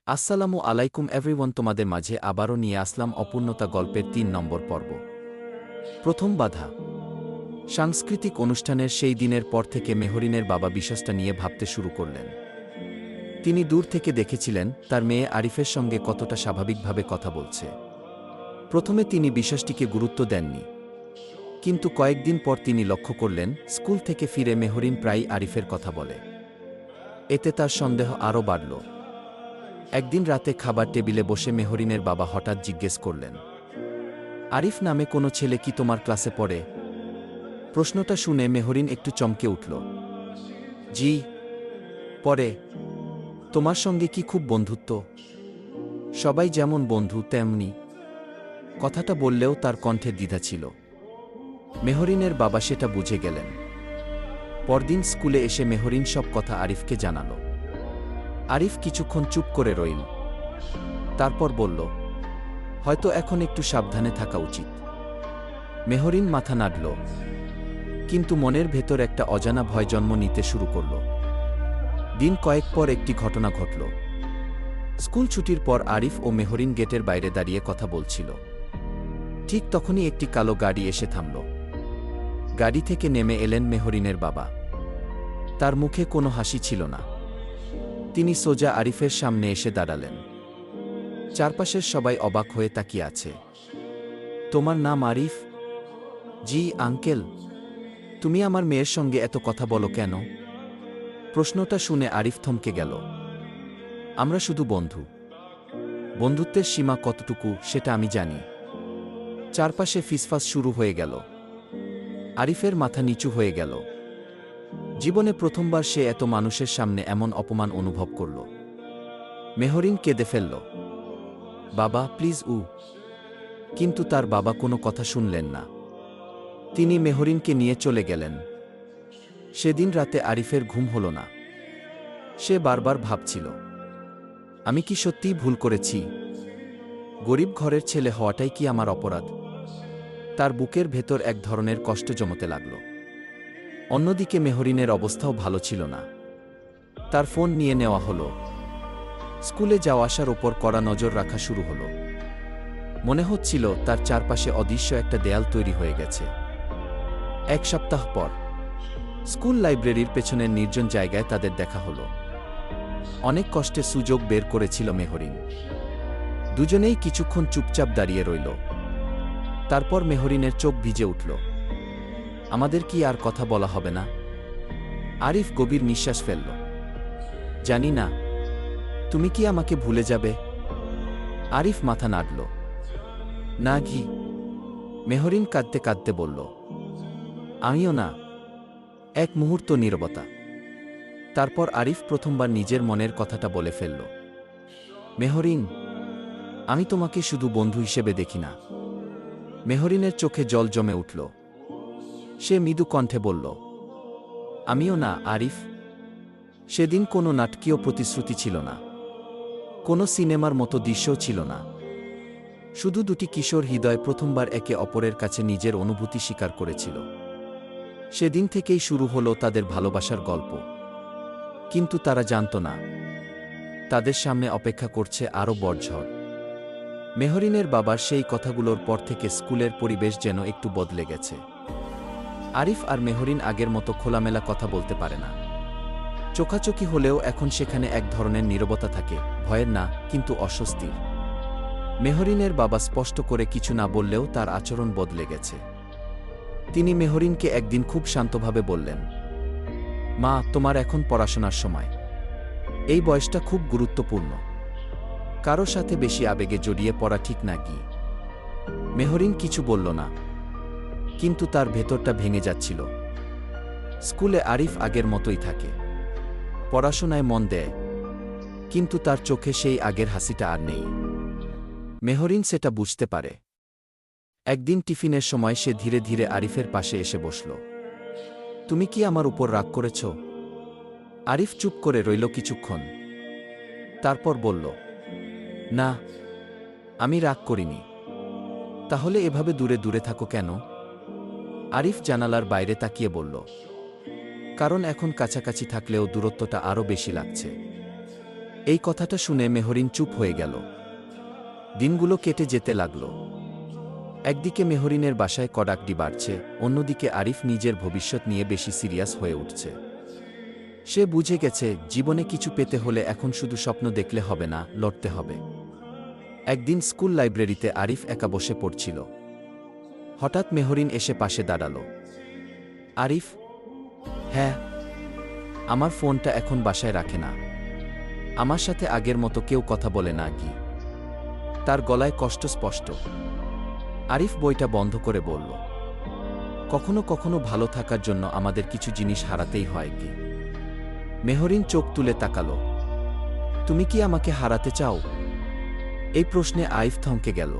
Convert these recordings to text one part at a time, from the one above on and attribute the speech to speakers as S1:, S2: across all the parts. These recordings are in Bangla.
S1: আসসালামু আলাইকুম এভরিওয়ান, তোমাদের মাঝে আবারও নিয়ে আসলাম অপূর্ণতা গল্পের ৩ নম্বর পর্ব। প্রথম বাধা। সাংস্কৃতিক অনুষ্ঠানের সেই দিনের পর থেকে মেহরিনের বাবা বিশ্বাসটা নিয়ে ভাবতে শুরু করলেন। তিনি দূর থেকে দেখেছিলেন তার মেয়ে আরিফের সঙ্গে কতটা স্বাভাবিকভাবে কথা বলছে। প্রথমে তিনি বিশ্বাসটিকে গুরুত্ব দেননি, কিন্তু কয়েকদিন পর তিনি লক্ষ্য করলেন স্কুল থেকে ফিরে মেহরিন প্রায়ই আরিফের কথা বলে। এতে তার সন্দেহ আরও বাড়ল। একদিন রাতে খাবার টেবিলে বসে মেহরিনের বাবা হঠাৎ জিজ্ঞেস করলেন, আরিফ নামে কোনো ছেলে কি তোমার ক্লাসে পড়ে? প্রশ্নটা শুনে মেহরিন একটু চমকে উঠল। জি, পড়ে। তোমার সঙ্গে কি খুব বন্ধুত্ব? সবাই যেমন বন্ধু তেমনি। কথাটা বললেও তার কণ্ঠে দ্বিধা ছিল। মেহরিনের বাবা সেটা বুঝে গেলেন। পরদিন স্কুলে এসে মেহরিন সব কথা আরিফকে জানাল। আরিফ কিছুক্ষণ চুপ করে রইল। তারপর বলল, হয়তো এখন একটু সাবধানে থাকা উচিত। মেহরিন মাথা নাড়ল, কিন্তু মনের ভেতর একটা অজানা ভয় জন্ম নিতে শুরু করল। দিন কয়েক পর একটি ঘটনা ঘটল। স্কুল ছুটির পর আরিফ ও মেহরিন গেটের বাইরে দাঁড়িয়ে কথা বলছিল। ঠিক তখনই একটি কালো গাড়ি এসে থামল। গাড়ি থেকে নেমে এলেন মেহরিনের বাবা। তার মুখে কোনো হাসি ছিল না। তিনি সোজা আরিফের সামনে এসে দাঁড়ালেন। চারপাশের সবাই অবাক হয়ে তাকিয়ে আছে। তোমার নাম আরিফ? জি আঙ্কেল। তুমি আমার মেয়ের সঙ্গে এত কথা বলো কেন? প্রশ্নটা শুনে আরিফ থমকে গেল। আমরা শুধু বন্ধু। বন্ধুত্বের সীমা কতটুকু সেটা আমি জানি। চারপাশে ফিসফাস শুরু হয়ে গেল। আরিফের মাথা নিচু হয়ে গেল। জীবনে প্রথমবার সে এত মানুষের সামনে এমন অপমান অনুভব করল। মেহরিন কেঁদে ফেলল, বাবা প্লিজ। কিন্তু তার বাবা কোনো কথা শুনলেন না। তিনি মেহরিনকে নিয়ে চলে গেলেন। সেদিন রাতে আরিফের ঘুম হল না। সে বারবার ভাবছিল, আমি কি সত্যিই ভুল করেছি? গরিব ঘরের ছেলে হওয়াটাই কি আমার অপরাধ? তার বুকের ভেতর এক ধরনের কষ্ট জমতে লাগল। অন্যদিকে মেহরিনের অবস্থাও ভালো ছিল না। তার ফোন নিয়ে নেওয়া হলো। স্কুলে যাওয়া আসার ওপর কড়া নজর রাখা শুরু হলো। মনে হচ্ছিল তার চারপাশে অদৃশ্য একটা দেয়াল তৈরি হয়ে গেছে। এক সপ্তাহ পর স্কুল লাইব্রেরির পেছনের নির্জন জায়গায় তাদের দেখা হলো। অনেক কষ্টে সুযোগ বের করেছিল মেহরিন। দুজনেই কিছুক্ষণ চুপচাপ দাঁড়িয়ে রইল। তারপর মেহরিনের চোখ ভিজে উঠল। আমাদের কি আর কথা বলা হবে না? আরিফ গভীর নিঃশ্বাস ফেলল। জানি না। তুমি কি আমাকে ভুলে যাবে? আরিফ মাথা নাড়ল। না ঘি। মেহরিন কাঁদতে কাঁদতে বলল, আমিও না। এক মুহূর্ত নীরবতা। তারপর আরিফ প্রথমবার নিজের মনের কথাটা বলে ফেলল, মেহরিন, আমি তোমাকে শুধু বন্ধু হিসেবে দেখি না। মেহরিনের চোখে জল জমে উঠল। সে মৃদু কণ্ঠে বলল, আমিও না আরিফ। সেদিন কোনো নাটকীয় প্রতিশ্রুতি ছিল না। কোনো সিনেমার মতো দৃশ্যও ছিল না। শুধু দুটি কিশোর হৃদয় প্রথমবার একে অপরের কাছে নিজের অনুভূতি স্বীকার করেছিল। সেদিন থেকেই শুরু হলো তাদের ভালোবাসার গল্প। কিন্তু তারা জানত না, তাদের সামনে অপেক্ষা করছে আরও বড় ঝড়। মেহরিনের বাবার সেই কথাগুলোর পর থেকে স্কুলের পরিবেশ যেন একটু বদলে গেছে। আরিফ আর মেহরিন আগের মতো খোলামেলা কথা বলতে পারে না। চোখাচোখি হলেও এখন সেখানে এক ধরনের নীরবতা থাকে, ভয়ের না, কিন্তু অস্বস্তির। মেহরিনের বাবা স্পষ্ট করে কিছু না বললেও তার আচরণ বদলে গেছে। তিনি মেহরিনকে একদিন খুব শান্তভাবে বললেন, মা, তোমার এখন পড়াশোনার সময়। এই বয়সটা খুব গুরুত্বপূর্ণ। কারো সাথে বেশি আবেগে জড়িয়ে পড়া ঠিক না কি? মেহরিন কিছু বলল না, কিন্তু তার ভেতরটা ভেঙে যাচ্ছিল। স্কুলে আরিফ আগের মতোই থাকে, পড়াশোনায় মন দেয়, কিন্তু তার চোখে সেই আগের হাসিটা আর নেই। মেহরিন সেটা বুঝতে পারে। একদিন টিফিনের সময় সে ধীরে ধীরে আরিফের পাশে এসে বসল। তুমি কি আমার উপর রাগ করেছ? আরিফ চুপ করে রইল কিছুক্ষণ। তারপর বলল, না, আমি রাগ করিনি। তাহলে এভাবে দূরে দূরে থাকো কেন? আরিফ জানালার বাইরে তাকিয়ে বলল, কারণ এখন কাছাকাছি থাকলেও দূরত্বটা আরও বেশি লাগছে। এই কথাটা শুনে মেহরিন চুপ হয়ে গেল। দিনগুলো কেটে যেতে লাগল। একদিকে মেহরিনের বাসায় কড়াকডি বাড়ছে, অন্যদিকে আরিফ নিজের ভবিষ্যৎ নিয়ে বেশি সিরিয়াস হয়ে উঠছে। সে বুঝে গেছে জীবনে কিছু পেতে হলে এখন শুধু স্বপ্ন দেখলে হবে না, লড়তে হবে। একদিন স্কুল লাইব্রেরিতে আরিফ একা বসে পড়ছিল। হঠাৎ মেহরিন এসে পাশে দাঁড়াল। আরিফ? হ্যাঁ। আমার ফোনটা এখন বাসায় রাখে না। আমার সাথে আগের মতো কেউ কথা বলে না কি? তার গলায় কষ্ট স্পষ্ট। আরিফ বইটা বন্ধ করে বলল, কখনো কখনো ভালো থাকার জন্য আমাদের কিছু জিনিস হারাতেই হয় কি? মেহরিন চোখ তুলে তাকাল। তুমি কি আমাকে হারাতে চাও? এই প্রশ্নে আরিফ থমকে গেল।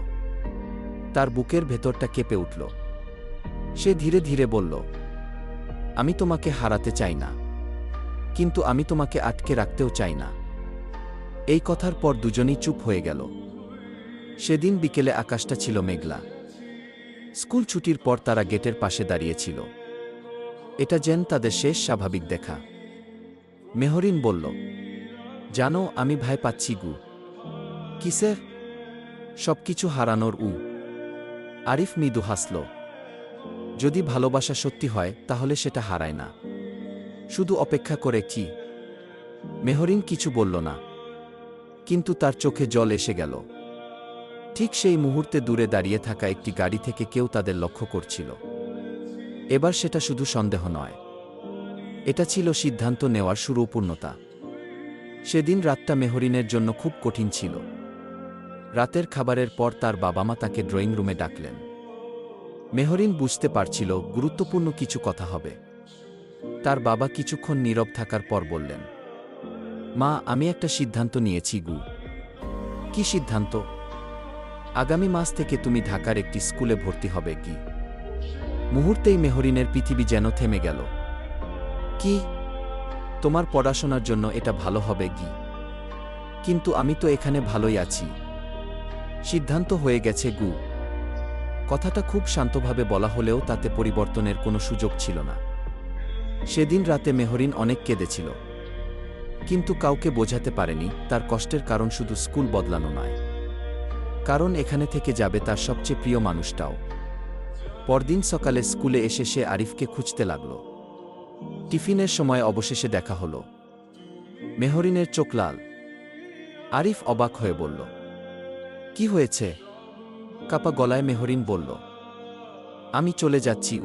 S1: তার বুকের ভেতরটা কেঁপে উঠল। সে ধীরে ধীরে বলল, আমি তোমাকে হারাতে চাই না, কিন্তু আমি তোমাকে আটকে রাখতেও চাই না। এই কথার পর দুজনেই চুপ হয়ে গেল। সেদিন বিকেলে আকাশটা ছিল মেঘলা। স্কুল ছুটির পর তারা গেটের পাশে দাঁড়িয়েছিল। এটা যেন তাদের শেষ স্বাভাবিক দেখা। মেহরিন বলল, জানো আমি ভয় পাচ্ছি গু। কিসের? সবকিছু হারানোর। আরিফ মৃদু হাসল। যদি ভালোবাসা সত্যি হয় তাহলে সেটা হারায় না, শুধু অপেক্ষা করে। কি? মেহরিন কিছু বলল না, কিন্তু তার চোখে জল এসে গেল। ঠিক সেই মুহূর্তে দূরে দাঁড়িয়ে থাকা একটি গাড়ি থেকে কেউ তাদের লক্ষ্য করছিল। এবার সেটা শুধু সন্দেহ নয়, এটা ছিল সিদ্ধান্ত নেওয়ার সুরপূর্ণতা। সেদিন রাতটা মেহরিনের জন্য খুব কঠিন ছিল। রাতের খাবারের পর তার বাবা মা তাকে ড্রয়িং রুমে ডাকলেন। মেহরিন বুঝতে পারছিল গুরুত্বপূর্ণ কিছু কথা হবে। তার বাবা কিছুক্ষণ নীরব থাকার পর বললেন, মা, আমি একটা সিদ্ধান্ত নিয়েছি গু। কি সিদ্ধান্ত? আগামী মাস থেকে তুমি ঢাকার একটি স্কুলে ভর্তি হবে কি। মুহূর্তেই মেহরিনের পৃথিবী যেন থেমে গেল। কি? তোমার পড়াশোনার জন্য এটা ভালো হবে কি? কিন্তু আমি তো এখানে ভালোই আছি। সিদ্ধান্ত হয়ে গেছে গু। কথাটা খুব শান্তভাবে বলা হলেও তাতে পরিবর্তনের কোনো সুযোগ ছিল না। সেদিন রাতে মেহরিন অনেক কেঁদেছিল, কিন্তু কাউকে বোঝাতে পারেনি তার কষ্টের কারণ শুধু স্কুল বদলানো নয়, কারণ এখানে থেকে যাবে তার সবচেয়ে প্রিয় মানুষটাও। পরদিন সকালে স্কুলে এসে সে আরিফকে খুঁজতে লাগল। টিফিনের সময় অবশেষে দেখা হলো। মেহরিনের চোখ লাল। আরিফ অবাক হয়ে বলল, কি হয়েছে? কাপা গলায় মেহরিন বলল, আমি চলে যাচ্ছি।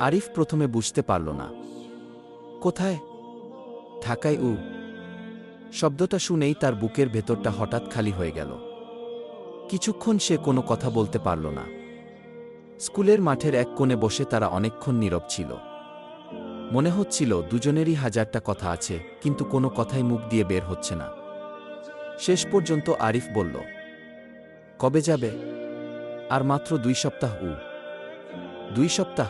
S1: আরিফ প্রথমে বুঝতে পারল না। কোথায়? ঢাকায়। শব্দটা শুনেই তার বুকের ভেতরটা হঠাৎ খালি হয়ে গেল। কিছুক্ষণ সে কোনো কথা বলতে পারল না। স্কুলের মাঠের এক কোণে বসে তারা অনেকক্ষণ নীরব ছিল। মনে হচ্ছিল দুজনেরই হাজারটা কথা আছে, কিন্তু কোনো কথাই মুখ দিয়ে বের হচ্ছে না। শেষ পর্যন্ত আরিফ বলল, কবে যাবে? আর মাত্র 2 সপ্তাহ। 2 সপ্তাহ?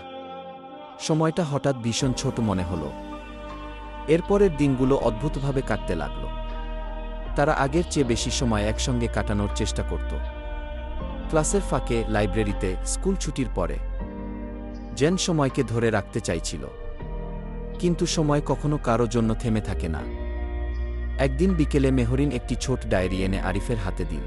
S1: সময়টা হঠাৎ ভীষণ ছোট মনে হলো। এরপরের দিনগুলো অদ্ভুতভাবে কাটতে লাগল। তারা আগের চেয়ে বেশি সময় একসঙ্গে কাটানোর চেষ্টা করত। ক্লাসের ফাঁকে, লাইব্রেরিতে, স্কুল ছুটির পরে। যেন সময়কে ধরে রাখতে চাইছিল, কিন্তু সময় কখনো কারো জন্য থেমে থাকে না। একদিন বিকেলে মেহরিন একটি ছোট ডায়েরি এনে আরিফের হাতে দিল।